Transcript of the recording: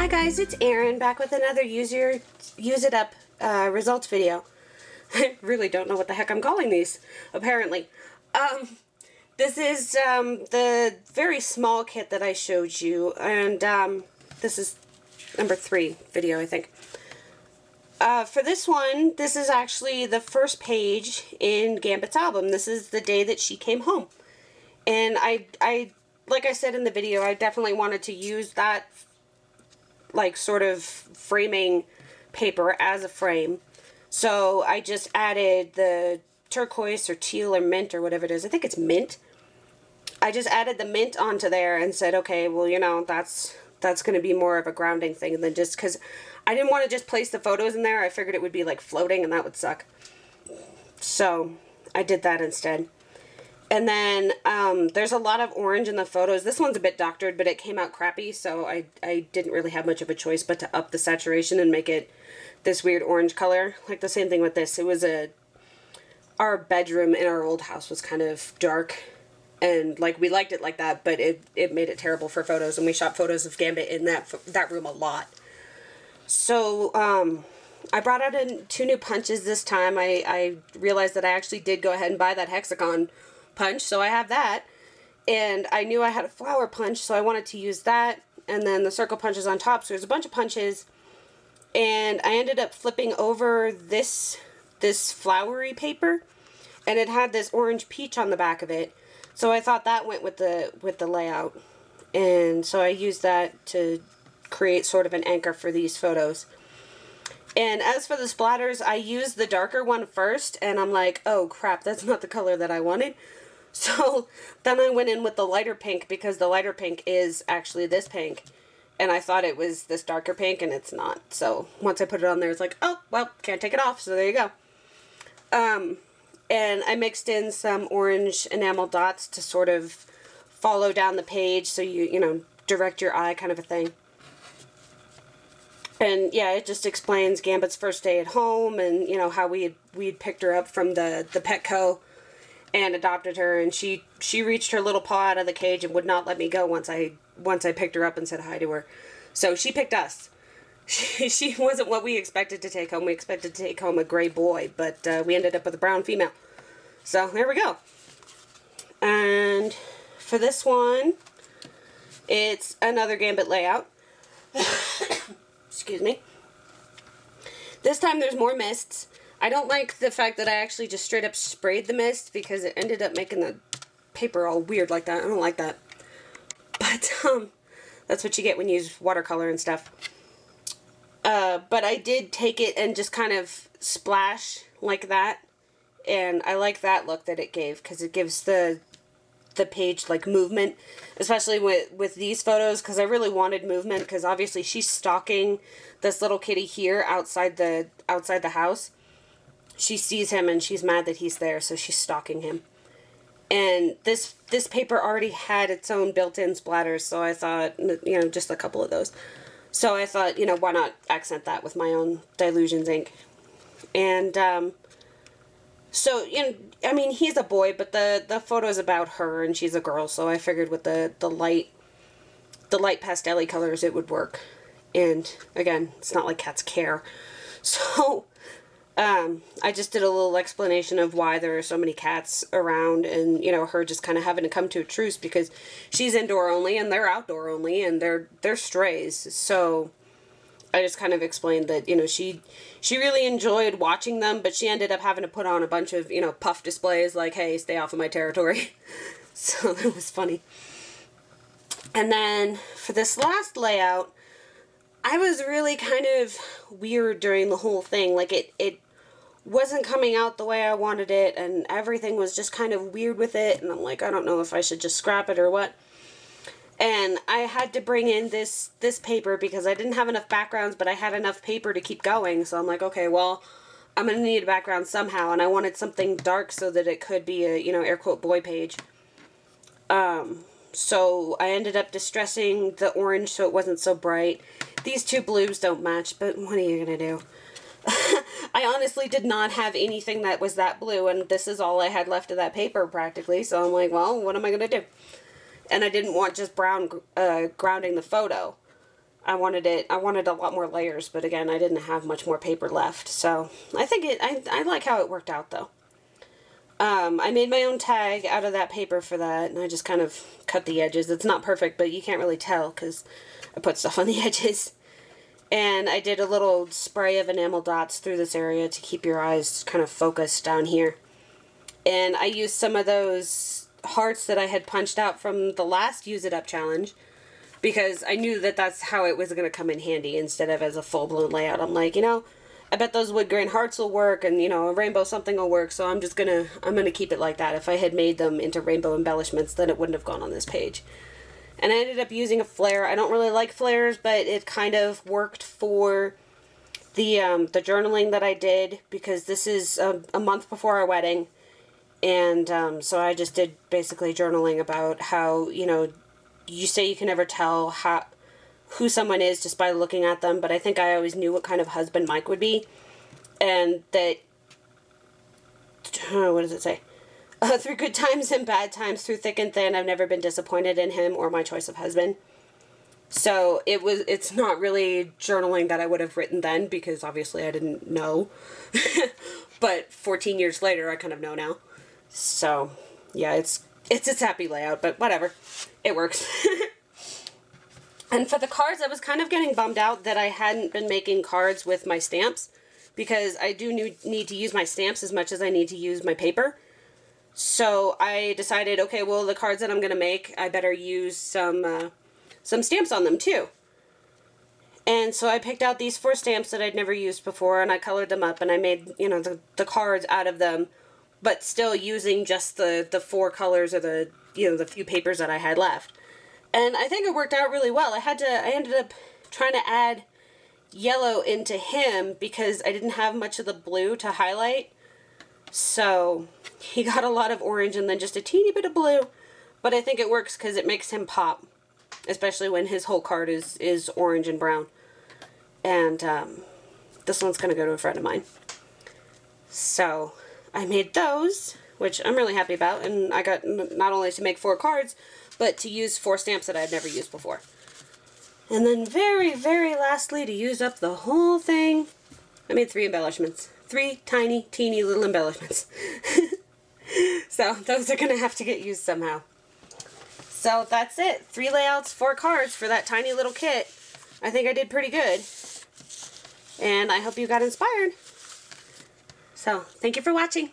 Hi guys, it's Erin back with another Use It Up results video. I really don't know what the heck I'm calling these, apparently. This is the very small kit that I showed you, and this is number 3 video, I think. For this one, this is actually the first page in Gambit's album. This is the day that she came home. And I like I said in the video, I definitely wanted to use that like sort of framing paper as a frame. So I just added the turquoise or teal or mint or whatever it is. I think it's mint. I just added the mint onto there and said, okay, well, you know, that's going to be more of a grounding thing than just, because I didn't want to just place the photos in there. I figured it would be like floating and that would suck. So I did that instead. And then there's a lot of orange in the photos. This one's a bit doctored, but it came out crappy, so I didn't really have much of a choice but to up the saturation and make it this weird orange color. Like the same thing with this. It was our bedroom in our old house was kind of dark, and like we liked it like that, but it made it terrible for photos, and we shot photos of Gambit in that room a lot. So I brought out 2 new punches this time. I realized that I actually did go ahead and buy that hexagon punch, so I have that, and I knew I had a flower punch, so I wanted to use that, and then the circle punches on top. So there's a bunch of punches, and I ended up flipping over this flowery paper, and it had this orange peach on the back of it, so I thought that went with the layout, and so I used that to create sort of an anchor for these photos. And as for the splatters, I used the darker one first, and I'm like, oh crap, that's not the color that I wanted. So then I went in with the lighter pink, because the lighter pink is actually this pink. And I thought it was this darker pink, and it's not. So once I put it on there, it's like, oh, well, can't take it off, so there you go. And I mixed in some orange enamel dots to sort of follow down the page, so you know, direct your eye kind of a thing. And yeah, it just explains Gambit's first day at home, and you know how we'd picked her up from the Petco and adopted her, and she reached her little paw out of the cage and would not let me go once I picked her up and said hi to her. So she picked us. She wasn't what we expected to take home. We expected to take home a gray boy, but we ended up with a brown female. So there we go. And for this one, it's another Gambit layout. Excuse me. This time there's more mists. I don't like the fact that I actually just straight up sprayed the mist, because it ended up making the paper all weird like that. I don't like that. But that's what you get when you use watercolor and stuff. But I did take it and just kind of splash like that. And I like that look that it gave, because it gives the page like movement, especially with these photos, because I really wanted movement, because obviously she's stalking this little kitty here outside the house. She sees him and she's mad that he's there, so she's stalking him. And this paper already had its own built-in splatters, so I thought, you know, just a couple of those. So I thought, you know, why not accent that with my own Dylusions ink. And so, you know, I mean, he's a boy, but the photo's about her, and she's a girl, so I figured with the light pastel-y colors it would work. And again, it's not like cats care. So I just did a little explanation of why there are so many cats around, and you know, her just kind of having to come to a truce because she's indoor only and they're outdoor only, and they're strays. So I just kind of explained that, you know, she really enjoyed watching them, but she ended up having to put on a bunch of, you know, puff displays like, hey, stay off of my territory. So that was funny. And then for this last layout, I was really kind of weird during the whole thing. Like it wasn't coming out the way I wanted it, and everything was just kind of weird with it, and I'm like, I don't know if I should just scrap it or what. And I had to bring in this paper because I didn't have enough backgrounds, but I had enough paper to keep going. So I'm like, okay, well, I'm going to need a background somehow, and I wanted something dark so that it could be a, you know, air quote boy page. So I ended up distressing the orange so it wasn't so bright. These 2 blues don't match, but what are you going to do? I honestly did not have anything that was that blue, and this is all I had left of that paper practically, so I'm like, well, what am I going to do? And I didn't want just brown grounding the photo. I wanted a lot more layers, but again, I didn't have much more paper left. So I think I like how it worked out though. I made my own tag out of that paper for that, and I just kind of cut the edges. It's not perfect, but you can't really tell because I put stuff on the edges. And I did a little spray of enamel dots through this area to keep your eyes kind of focused down here. And I used some of those hearts that I had punched out from the last Use It Up challenge, because I knew that that's how it was going to come in handy instead of as a full-blown layout. I'm like, you know, I bet those wood grain hearts will work, and, you know, a rainbow something will work, so I'm gonna keep it like that. If I had made them into rainbow embellishments, then it wouldn't have gone on this page. And I ended up using a flare. I don't really like flares, but it kind of worked for the journaling that I did, because this is a month before our wedding. And so I just did basically journaling about how, you know, you say you can never tell who someone is just by looking at them, but I think I always knew what kind of husband Mike would be. And that, what does it say? Through good times and bad times, through thick and thin, I've never been disappointed in him or my choice of husband. So it's not really journaling that I would have written then, because obviously I didn't know. But 14 years later, I kind of know now. So, yeah, it's a sappy layout, but whatever. It works. And for the cards, I was kind of getting bummed out that I hadn't been making cards with my stamps, because I do need to use my stamps as much as I need to use my paper. So I decided, okay, well, the cards that I'm going to make, I better use some stamps on them too. And so I picked out these 4 stamps that I'd never used before, and I colored them up, and I made, you know, the cards out of them, but still using just the 4 colors, or the, you know, the few papers that I had left. And I think it worked out really well. I ended up trying to add yellow into him because I didn't have much of the blue to highlight. So he got a lot of orange and then just a teeny bit of blue. But I think it works because it makes him pop, especially when his whole card is orange and brown. And this one's going to go to a friend of mine. So I made those, which I'm really happy about. And I got not only to make 4 cards, but to use 4 stamps that I'd never used before. And then very, very lastly, to use up the whole thing, I made 3 embellishments. 3 tiny, teeny little embellishments. So those are going to have to get used somehow. So that's it. 3 layouts, 4 cards for that tiny little kit. I think I did pretty good. And I hope you got inspired. So, thank you for watching.